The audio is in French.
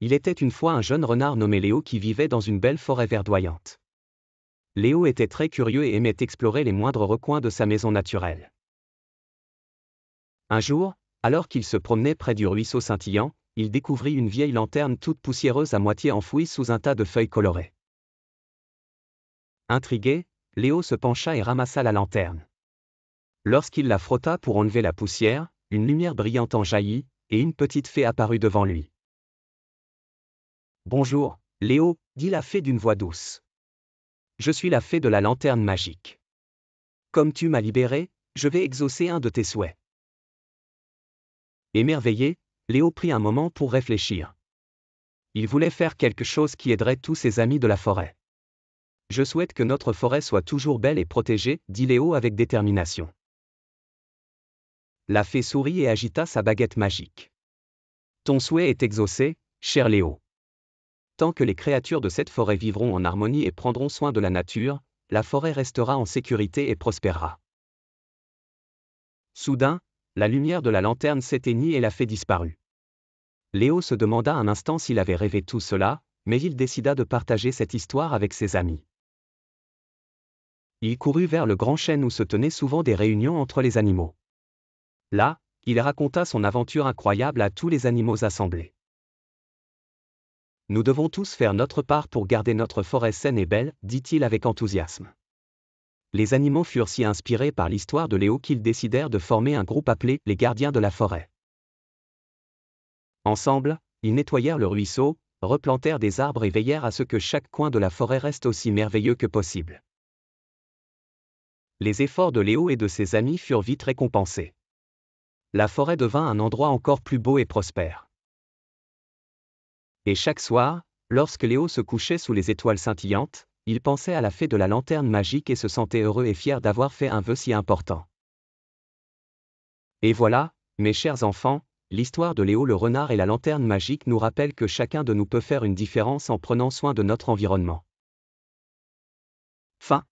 Il était une fois un jeune renard nommé Léo qui vivait dans une belle forêt verdoyante. Léo était très curieux et aimait explorer les moindres recoins de sa maison naturelle. Un jour, alors qu'il se promenait près du ruisseau scintillant, il découvrit une vieille lanterne toute poussiéreuse à moitié enfouie sous un tas de feuilles colorées. Intrigué, Léo se pencha et ramassa la lanterne. Lorsqu'il la frotta pour enlever la poussière, une lumière brillante en jaillit, et une petite fée apparut devant lui. « Bonjour, Léo, » dit la fée d'une voix douce. « Je suis la fée de la lanterne magique. Comme tu m'as libéré, je vais exaucer un de tes souhaits. » Émerveillé, Léo prit un moment pour réfléchir. Il voulait faire quelque chose qui aiderait tous ses amis de la forêt. « Je souhaite que notre forêt soit toujours belle et protégée, » dit Léo avec détermination. La fée sourit et agita sa baguette magique. « Ton souhait est exaucé, cher Léo. Tant que les créatures de cette forêt vivront en harmonie et prendront soin de la nature, la forêt restera en sécurité et prospérera. » Soudain, la lumière de la lanterne s'éteignit et la fée disparut. Léo se demanda un instant s'il avait rêvé tout cela, mais il décida de partager cette histoire avec ses amis. Il courut vers le grand chêne où se tenaient souvent des réunions entre les animaux. Là, il raconta son aventure incroyable à tous les animaux assemblés. « Nous devons tous faire notre part pour garder notre forêt saine et belle, » dit-il avec enthousiasme. Les animaux furent si inspirés par l'histoire de Léo qu'ils décidèrent de former un groupe appelé les gardiens de la forêt. Ensemble, ils nettoyèrent le ruisseau, replantèrent des arbres et veillèrent à ce que chaque coin de la forêt reste aussi merveilleux que possible. Les efforts de Léo et de ses amis furent vite récompensés. La forêt devint un endroit encore plus beau et prospère. Et chaque soir, lorsque Léo se couchait sous les étoiles scintillantes, il pensait à la fée de la lanterne magique et se sentait heureux et fier d'avoir fait un vœu si important. Et voilà, mes chers enfants, l'histoire de Léo le renard et la lanterne magique nous rappelle que chacun de nous peut faire une différence en prenant soin de notre environnement. Fin.